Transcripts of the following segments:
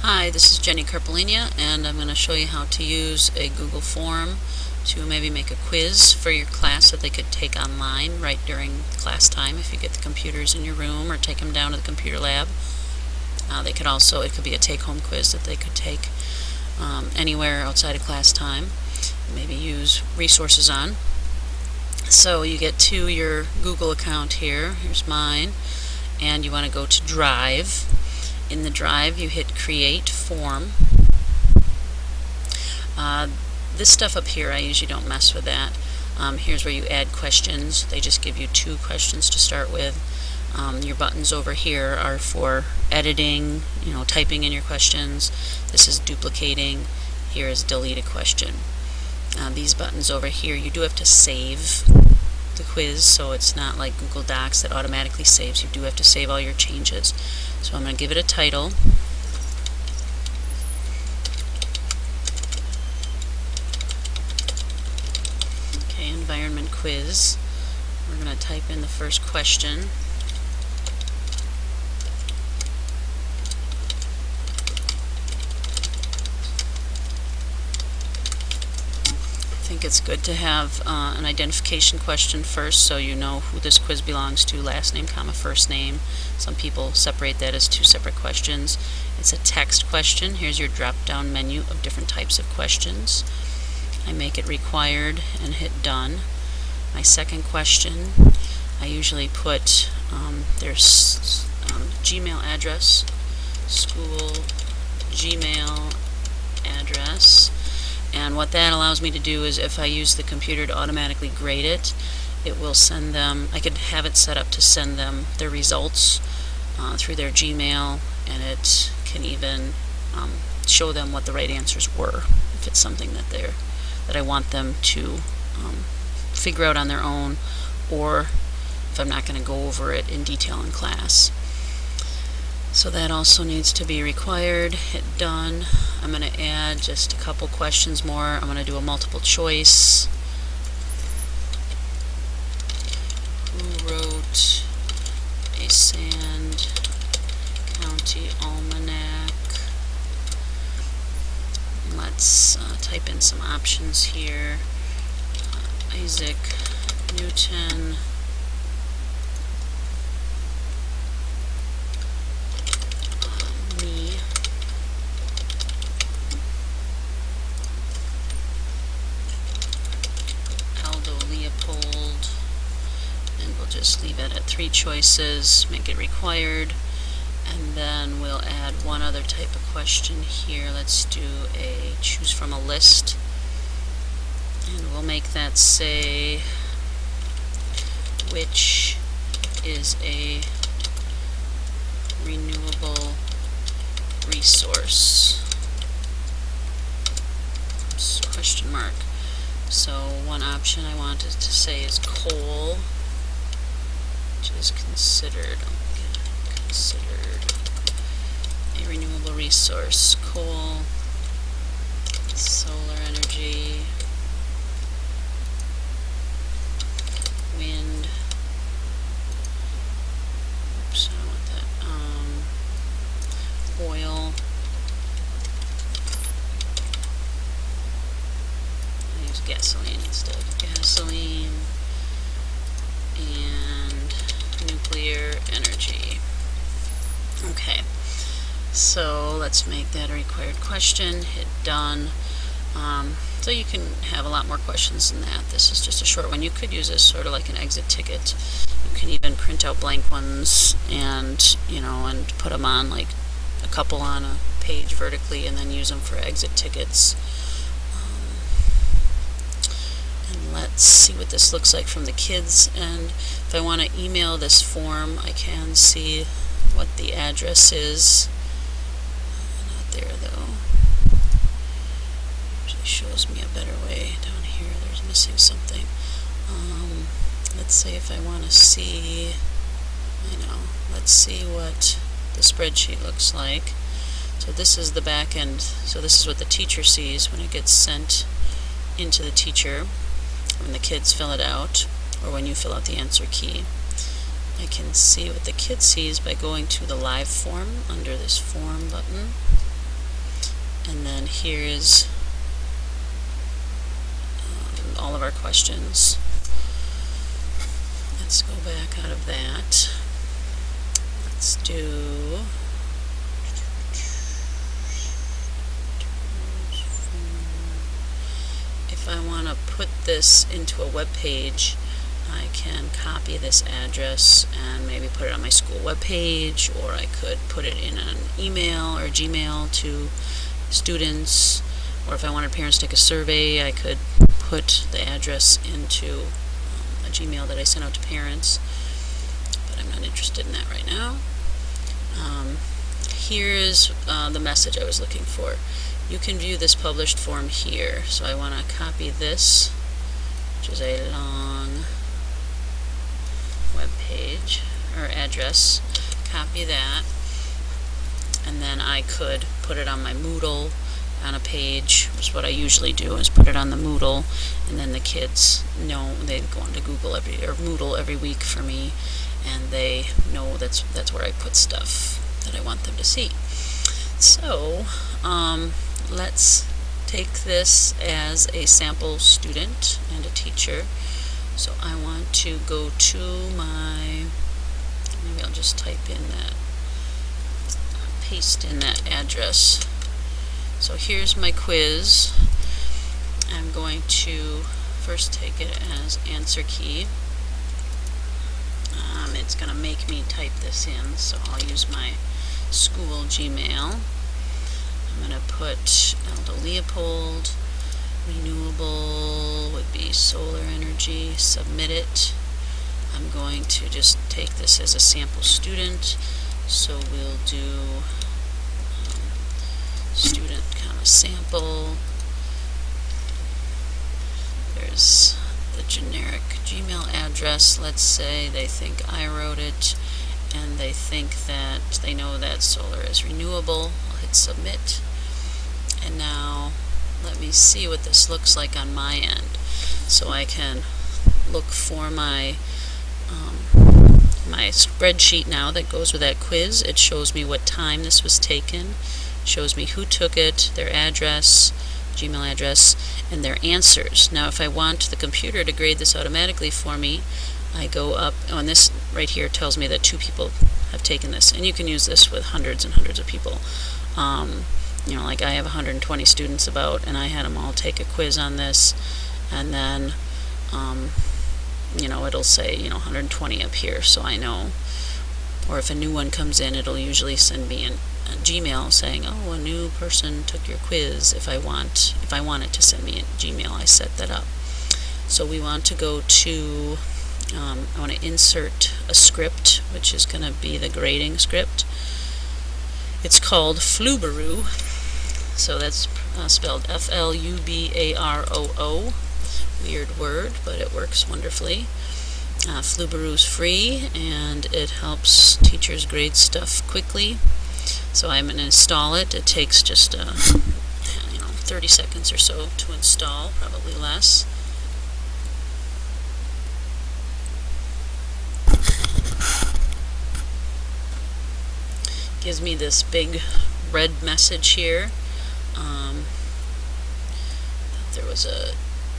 Hi, this is Jenny Carpolinia, and I'm going to show you how to use a Google form to maybe make a quiz for your class that they could take online right during class time if you get the computers in your room or take them down to the computer lab. They could also, it could be a take-home quiz that they could take anywhere outside of class time, maybe use resources on. So you get to your Google account here. Here's mine, and you want to go to Drive. In the Drive, you hit Create Form. This stuff up here, I usually don't mess with that. Here's where you add questions. They just give you 2 questions to start with. Your buttons over here are for editing, typing in your questions. This is duplicating. Here is delete a question. These buttons over here, you do have to save the quiz, so it's not like Google Docs that automatically saves. You do have to save all your changes. So I'm going to give it a title. Okay, environment quiz. We're going to type in the first question. I think it's good to have an identification question first, so you know who this quiz belongs to, last name, comma, first name. Some people separate that as 2 separate questions. It's a text question. Here's your drop-down menu of different types of questions. I make it required and hit done. My second question, I usually put their Gmail address, school Gmail address. And what that allows me to do is if I use the computer to automatically grade it, it will send them, I could have it set up to send them their results through their Gmail, and it can even show them what the right answers were if it's something that I want them to figure out on their own, or if I'm not going to go over it in detail in class. So that also needs to be required. Hit done. I'm going to add just a couple questions more. I'm going to do a multiple choice. Who wrote a Sand County Almanac? Let's type in some options here. Isaac Newton. Leopold, and we'll just leave it at 3 choices, make it required, and then we'll add one other type of question here. Let's do a choose from a list, and we'll make that say which is a renewable resource. Oops, question mark. So one option I wanted to say is coal, which is considered a renewable resource. Coal, solar energy, wind. Oops, I don't want that. Oil. Gasoline instead of gasoline, and nuclear energy. Okay, so let's make that a required question, hit done. So you can have a lot more questions than that. This is just a short one. You could use this sort of like an exit ticket. You can even print out blank ones and and put them on, like a couple on a page vertically, and then use them for exit tickets. Let's see what this looks like from the kids, and if I want to email this form, I can see what the address is. Not there though. Usually shows me a better way. Down here there's missing something. Let's say if I want to see, let's see what the spreadsheet looks like. So this is the back end. So this is what the teacher sees when it gets sent into the teacher. When the kids fill it out, or when you fill out the answer key. I can see what the kid sees by going to the live form under this form button. And then here's all of our questions. Let's go back out of that. Let's do if I want to put this into a web page, I can copy this address and maybe put it on my school web page, or I could put it in an email or Gmail to students, or if I wanted parents to take a survey, I could put the address into a Gmail that I sent out to parents, but I'm not interested in that right now. Here's the message I was looking for. You can view this published form here. So I want to copy this, which is a long web page or address, copy that, and then I could put it on my Moodle on a page, which is what I usually do, is put it on the Moodle, and then the kids know they go onto Moodle every week for me, and they know that's where I put stuff that I want them to see. So let's take this as a sample student and a teacher. So I want to go to maybe I'll just type in that, paste in that address. So here's my quiz. I'm going to first take it as answer key. It's going to make me type this in, so I'll use my school Gmail. I'm going to put Aldo Leopold, renewable would be solar energy, submit it. I'm going to just take this as a sample student, so we'll do student sample. There's the generic Gmail address. Let's say they think I wrote it, and they think that they know that solar is renewable. I'll hit submit, and now let me see what this looks like on my end. So I can look for my my spreadsheet now that goes with that quiz. It shows me what time this was taken, shows me who took it, their address, Gmail address, and their answers. Now if I want the computer to grade this automatically for me, I go up, and this right here tells me that 2 people have taken this, and you can use this with hundreds and hundreds of people. Like I have 120 students and I had them all take a quiz on this, and then it'll say 120 up here, so I know. Or if a new one comes in, it'll usually send me a Gmail saying, oh, a new person took your quiz. If I want it to send me a Gmail, I set that up. So we want to go to I want to insert a script, which is going to be the grading script. It's called Flubaroo, so that's spelled Flubaroo. Weird word, but it works wonderfully. Flubaroo's free, and it helps teachers grade stuff quickly. So I'm going to install it. It takes just 30 seconds or so to install, probably less. Gives me this big red message here. There was a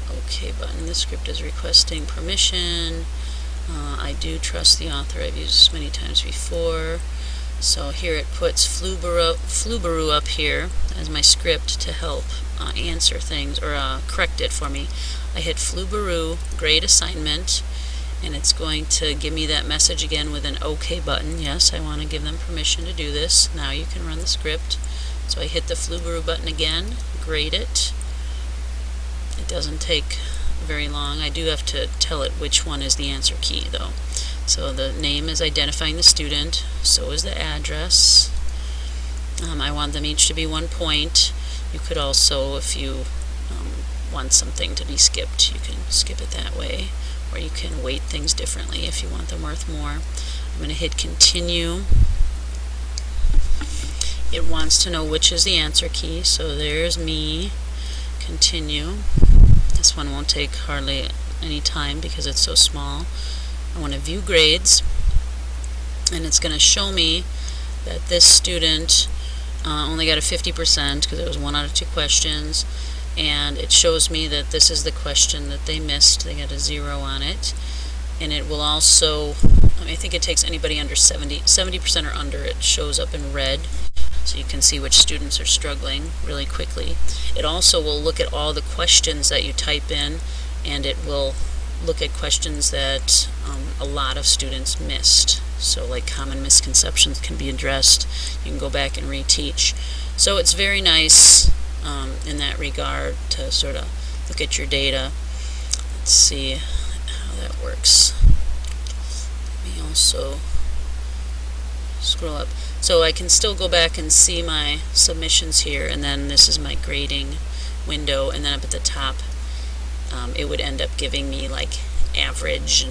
OK button. The script is requesting permission. I do trust the author. I've used this many times before. So here it puts Flubaroo up here as my script to help answer things or correct it for me. I hit Flubaroo, grade assignment, and it's going to give me that message again with an OK button. Yes, I want to give them permission to do this. Now you can run the script. So I hit the Flubaroo button again, grade it. It doesn't take very long. I do have to tell it which one is the answer key though. So the name is identifying the student, so is the address. I want them each to be 1 point. You could also, if you want something to be skipped, you can skip it that way, or you can weight things differently if you want them worth more. I'm going to hit continue. It wants to know which is the answer key, so there's me. Continue. This one won't take hardly any time because it's so small. I want to view grades, and it's going to show me that this student only got a 50% because it was 1 out of 2 questions, and it shows me that this is the question that they missed. They got a 0 on it. And it will also, I think it takes anybody under 70% or under, it shows up in red, so you can see which students are struggling really quickly. It also will look at all the questions that you type in, and it will look at questions that a lot of students missed. So like common misconceptions can be addressed. You can go back and reteach. So it's very nice in that regard to sort of look at your data. Let's see how that works. Let me also scroll up. So I can still go back and see my submissions here, and then this is my grading window, and then up at the top it would end up giving me like average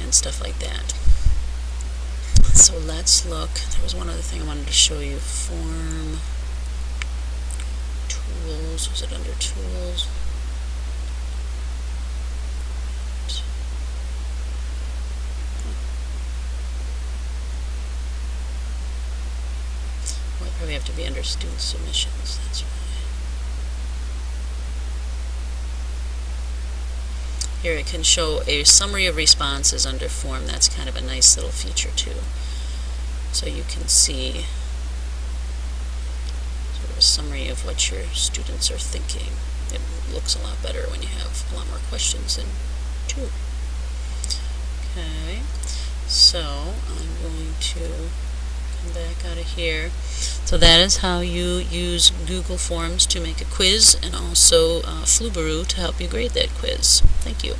and stuff like that. So let's look. There was one other thing I wanted to show you. Form tools. Was it under tools? Well, I probably have to be under student submissions. That's right. Here it can show a summary of responses under form. That's kind of a nice little feature too. So you can see sort of a summary of what your students are thinking. It looks a lot better when you have a lot more questions than 2. Okay, so I'm going to come back out of here. So that is how you use Google Forms to make a quiz, and also Flubaroo to help you grade that quiz. Thank you.